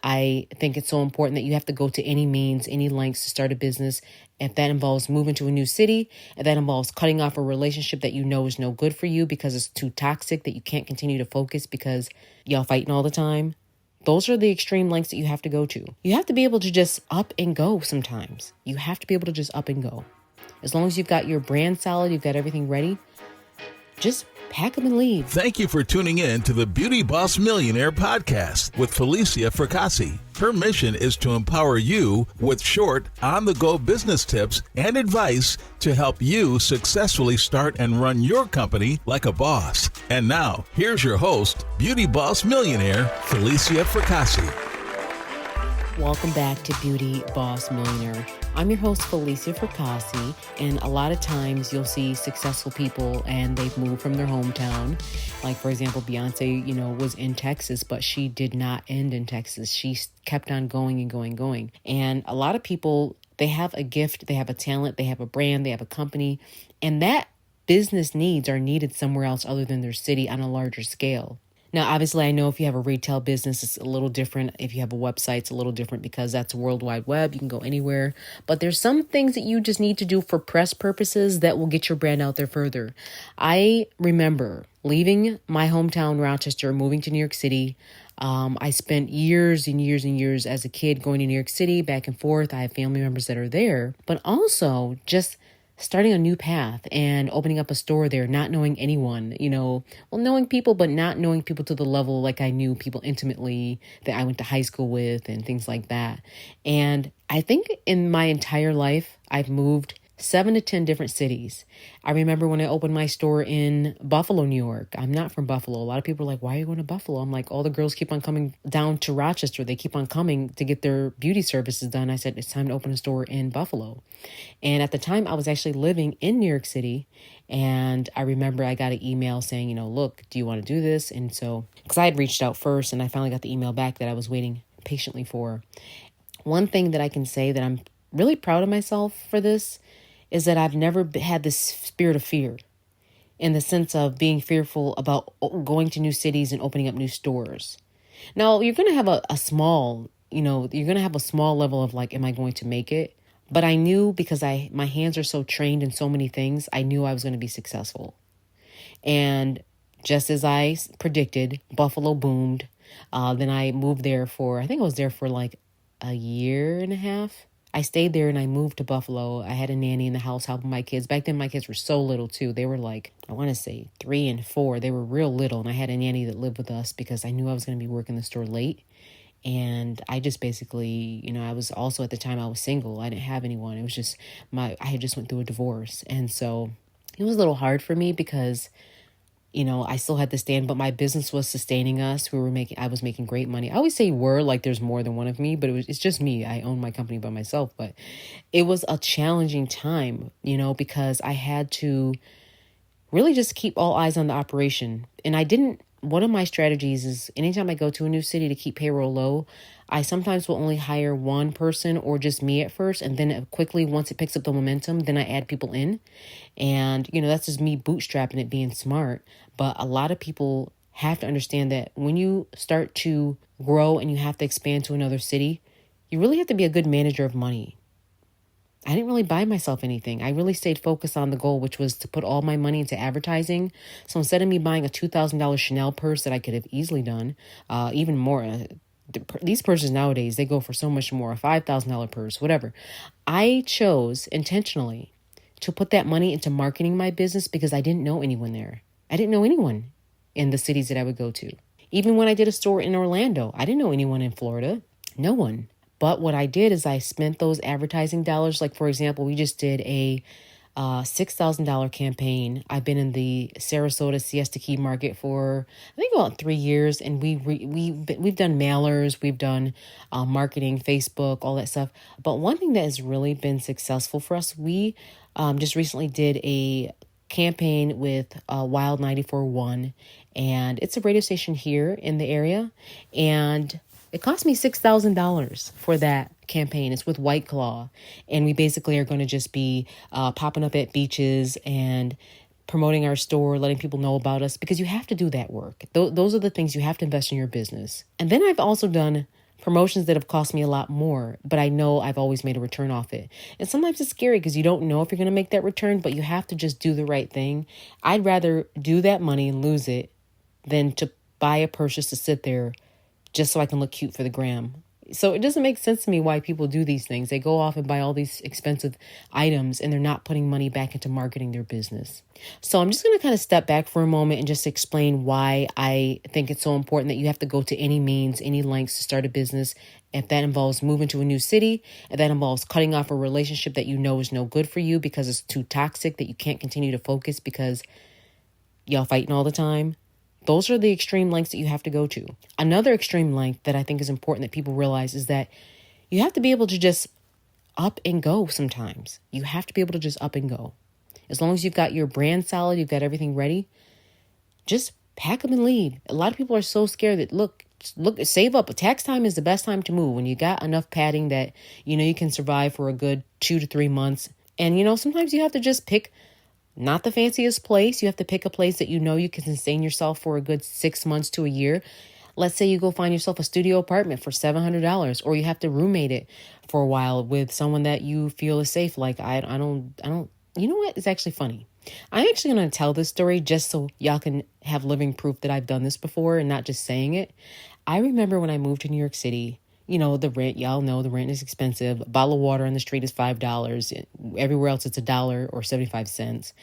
I think it's so important that you have to go to any means, any lengths to start a business. If that involves moving to a new city, if that involves cutting off a relationship that you know is no good for you because it's too toxic that you can't continue to focus because y'all fighting all the time. Those are the extreme lengths that you have to go to. You have to be able to just up and go sometimes. You have to be able to just up and go. As long as you've got your brand solid, you've got everything ready, just pack them and leave. Thank you for tuning in to the Beauty Boss Millionaire podcast with Felicia Fracassi. Her mission is to empower you with short, on-the-go business tips and advice to help you successfully start and run your company like a boss. And now, here's your host, Beauty Boss Millionaire, Felicia Fracassi. Welcome back to Beauty Boss Millionaire. I'm your host, Felicia Fracassi, and a lot of times you'll see successful people and they've moved from their hometown. Like, for example, Beyonce, was in Texas, but she did not end in Texas. She kept on going and going and going. And a lot of people, they have a gift, they have a talent, they have a brand, they have a company, and that business needs are needed somewhere else other than their city on a larger scale. Now, obviously, I know if you have a retail business, it's a little different. If you have a website, it's a little different because that's a World Wide Web. You can go anywhere. But there's some things that you just need to do for press purposes that will get your brand out there further. I remember leaving my hometown, Rochester, moving to New York City. I spent years and years and years as a kid going to New York City, back and forth. I have family members that are there, but also just starting a new path and opening up a store there, not knowing anyone, knowing people, but not knowing people to the level like I knew people intimately that I went to high school with and things like that. And I think in my entire life, I've moved 7 to 10 different cities. I remember when I opened my store in Buffalo, New York. I'm not from Buffalo. A lot of people are like, why are you going to Buffalo? I'm like, all the girls keep on coming down to Rochester. They keep on coming to get their beauty services done. I said, it's time to open a store in Buffalo. And at the time I was actually living in New York City. And I remember I got an email saying, look, do you want to do this? And so, because I had reached out first and I finally got the email back that I was waiting patiently for. One thing that I can say that I'm really proud of myself for this is that I've never had this spirit of fear in the sense of being fearful about going to new cities and opening up new stores. Now, you're going to have a small level of like, am I going to make it? But I knew because my hands are so trained in so many things, I knew I was going to be successful. And just as I predicted, Buffalo boomed. Then I moved there I think I was there for like a year and a half. I stayed there and I moved to Buffalo. I had a nanny in the house helping my kids. Back then, my kids were so little too. They were like, I want to say 3 and 4. They were real little. And I had a nanny that lived with us because I knew I was going to be working the store late. And I just basically, I was also at the time I was single. I didn't have anyone. It was just I had just went through a divorce. And so it was a little hard for me because I still had to stand, but my business was sustaining us. I was making great money. I always say like there's more than one of me, but it's just me. I own my company by myself, but it was a challenging time, because I had to really just keep all eyes on the operation. And one of my strategies is anytime I go to a new city to keep payroll low, I sometimes will only hire one person or just me at first. And then quickly, once it picks up the momentum, then I add people in. And, that's just me bootstrapping it, being smart. But a lot of people have to understand that when you start to grow and you have to expand to another city, you really have to be a good manager of money. I didn't really buy myself anything. I really stayed focused on the goal, which was to put all my money into advertising. So instead of me buying a $2,000 Chanel purse that I could have easily done, even more, these purses nowadays, they go for so much more, a $5,000 purse, whatever. I chose intentionally to put that money into marketing my business because I didn't know anyone there. I didn't know anyone in the cities that I would go to. Even when I did a store in Orlando, I didn't know anyone in Florida. No one. But what I did is I spent those advertising dollars. Like, for example, we just did a $6,000 campaign. I've been in the Sarasota Siesta Key market for, I think, about 3 years. And we've done mailers, we've done marketing, Facebook, all that stuff. But one thing that has really been successful for us, we just recently did a campaign with Wild 94.1, and it's a radio station here in the area. And it cost me $6,000 for that campaign. It's with White Claw. And we basically are going to just be popping up at beaches and promoting our store, letting people know about us, because you have to do that work. Those are the things you have to invest in your business. And then I've also done promotions that have cost me a lot more, but I know I've always made a return off it. And sometimes it's scary because you don't know if you're going to make that return, but you have to just do the right thing. I'd rather do that money and lose it than to buy a purse just to sit there just so I can look cute for the gram. So it doesn't make sense to me why people do these things. They go off and buy all these expensive items and they're not putting money back into marketing their business. So I'm just going to kind of step back for a moment and just explain why I think it's so important that you have to go to any means, any lengths to start a business. If that involves moving to a new city, if that involves cutting off a relationship that you know is no good for you because it's too toxic that you can't continue to focus because y'all fighting all the time. Those are the extreme lengths that you have to go to. Another extreme length that I think is important that people realize is that you have to be able to just up and go sometimes. You have to be able to just up and go. As long as you've got your brand solid, you've got everything ready, just pack them and leave. A lot of people are so scared that, look, save up. Tax time is the best time to move when you got enough padding that, you can survive for a good 2 to 3 months. And, sometimes you have to just pick not the fanciest place. You have to pick a place that you can sustain yourself for a good 6 months to a year. Let's say you go find yourself a studio apartment for $700, or you have to roommate it for a while with someone that you feel is safe. Like I don't. You know what? It's actually funny. I'm actually going to tell this story just so y'all can have living proof that I've done this before and not just saying it. I remember when I moved to New York City. The rent, y'all know the rent is expensive. A bottle of water on the street is $5. Everywhere else, it's $1 or 75 cents.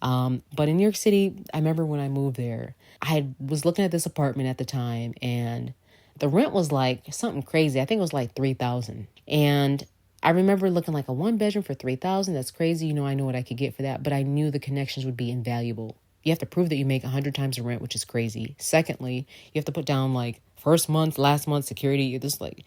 But in New York City, I remember when I moved there, I was looking at this apartment at the time and the rent was like something crazy. I think it was like $3,000. And I remember looking like a 1-bedroom for $3,000. That's crazy. I know what I could get for that, but I knew the connections would be invaluable. You have to prove that you make 100 times the rent, which is crazy. Secondly, you have to put down like first month, last month security. You're just like,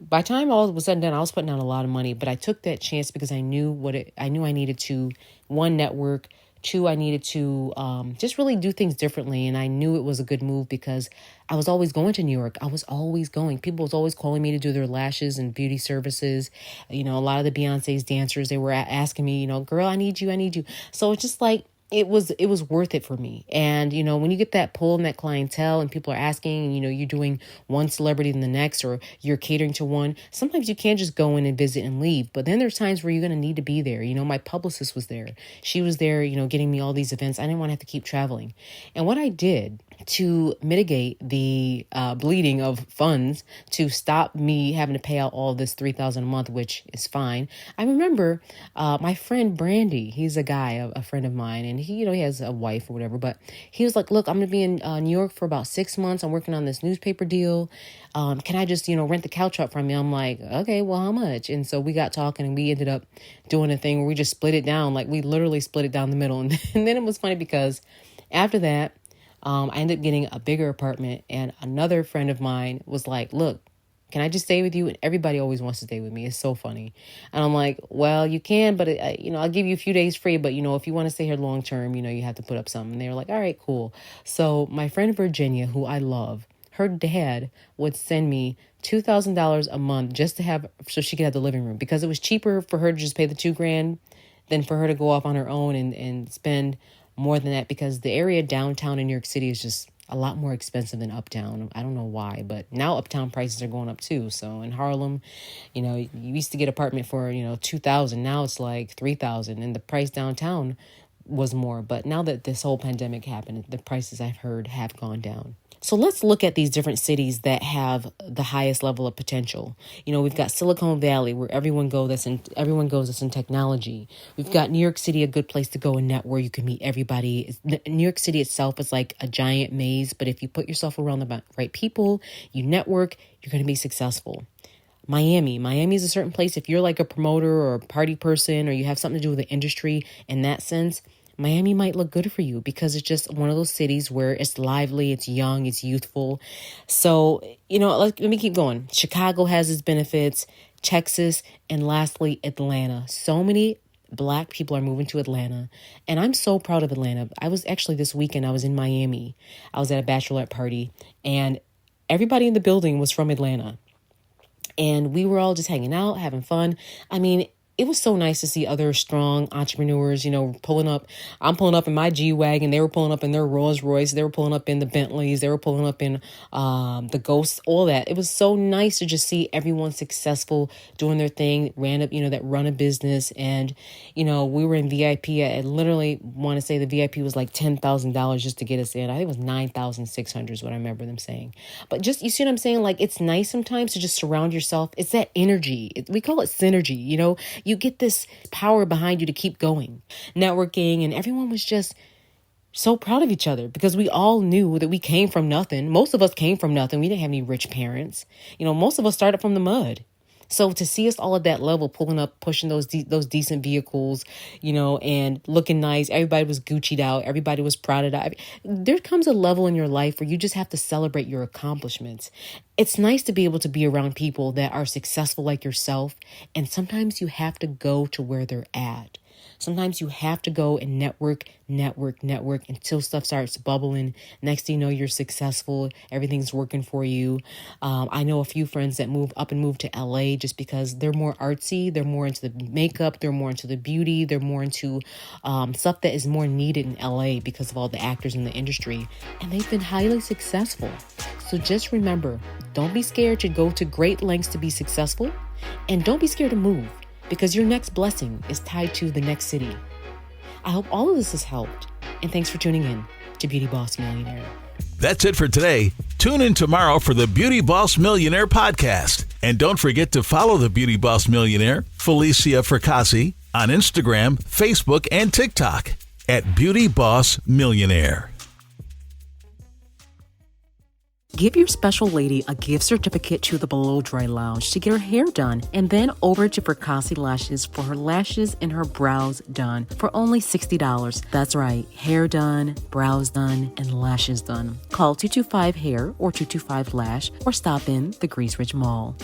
by the time all was said and done, I was putting down a lot of money, but I took that chance because I knew I needed to, one, network, two, I needed to just really do things differently. And I knew it was a good move because I was always going to New York. I was always going. People was always calling me to do their lashes and beauty services. A lot of the Beyonce's dancers, they were asking me, girl, I need you. So it's just like, it was worth it for me. And, when you get that pull and that clientele and people are asking, and, you're doing one celebrity than the next, or you're catering to one, sometimes you can't just go in and visit and leave. But then there's times where you're going to need to be there. My publicist was there. She was there, getting me all these events. I didn't want to have to keep traveling. And what I did to mitigate the bleeding of funds to stop me having to pay out all this $3,000 a month, which is fine. I remember my friend Brandy, he's a guy, a friend of mine, and he has a wife or whatever, but he was like, look, I'm going to be in New York for about 6 months. I'm working on this newspaper deal. Can I just, rent the couch out from you? I'm like, okay, well, how much? And so we got talking and we ended up doing a thing where we just split it down. Like we literally split it down the middle. And then it was funny because after that, I ended up getting a bigger apartment, and another friend of mine was like, look, can I just stay with you? And everybody always wants to stay with me. It's so funny. And I'm like, well, you can, but I'll give you a few days free. But, if you want to stay here long term, you have to put up something. And they were like, all right, cool. So my friend Virginia, who I love, her dad would send me $2,000 a month just to have, so she could have the living room, because it was cheaper for her to just pay the $2,000 than for her to go off on her own and spend more than that, because the area downtown in New York City is just a lot more expensive than uptown. I don't know why, but now uptown prices are going up too. So in Harlem, you used to get an apartment for, $2,000. Now it's like $3,000, and the price downtown was more. But now that this whole pandemic happened, the prices I've heard have gone down. So let's look at these different cities that have the highest level of potential. We've got Silicon Valley, where everyone goes that's in technology. We've got New York City, a good place to go and network where you can meet everybody. New York City itself is like a giant maze, but if you put yourself around the right people, you network, you're going to be successful. Miami is a certain place. If you're like a promoter or a party person, or you have something to do with the industry in that sense, Miami might look good for you because it's just one of those cities where it's lively, it's young, it's youthful. So, let me keep going. Chicago has its benefits, Texas, and lastly, Atlanta. So many Black people are moving to Atlanta, and I'm so proud of Atlanta. I was actually this weekend, I was in Miami. I was at a bachelorette party, and everybody in the building was from Atlanta. And we were all just hanging out, having fun. I mean, it was so nice to see other strong entrepreneurs, pulling up. I'm pulling up in my G-Wagon. They were pulling up in their Rolls Royce. They were pulling up in the Bentleys. They were pulling up in the Ghosts, all that. It was so nice to just see everyone successful doing their thing, that run a business. And, we were in VIP. I literally want to say the VIP was like $10,000 just to get us in. I think it was 9,600 is what I remember them saying. But just, you see what I'm saying? Like, it's nice sometimes to just surround yourself. It's that energy. We call it synergy. You get this power behind you to keep going. Networking, and everyone was just so proud of each other because we all knew that we came from nothing. Most of us came from nothing. We didn't have any rich parents. Most of us started from the mud. So to see us all at that level, pulling up, pushing those decent vehicles, and looking nice, everybody was Gucci'd out, everybody was proud of that. There comes a level in your life where you just have to celebrate your accomplishments. It's nice to be able to be around people that are successful like yourself, and sometimes you have to go to where they're at. Sometimes you have to go and network until stuff starts bubbling. Next thing you know, you're successful. Everything's working for you. I know a few friends that moved to LA just because they're more artsy. They're more into the makeup. They're more into the beauty. They're more into stuff that is more needed in LA because of all the actors in the industry. And they've been highly successful. So just remember, don't be scared to go to great lengths to be successful. And don't be scared to move, because your next blessing is tied to the next city. I hope all of this has helped, and thanks for tuning in to Beauty Boss Millionaire. That's it for today. Tune in tomorrow for the Beauty Boss Millionaire podcast. And don't forget to follow the Beauty Boss Millionaire, Felicia Fracassi, on Instagram, Facebook, and TikTok at Beauty Boss Millionaire. Give your special lady a gift certificate to the Below Dry Lounge to get her hair done, and then over to Fracassi Lashes for her lashes and her brows done for only $60. That's right, hair done, brows done, and lashes done. Call 225-HAIR or 225-LASH or stop in the Grease Ridge Mall.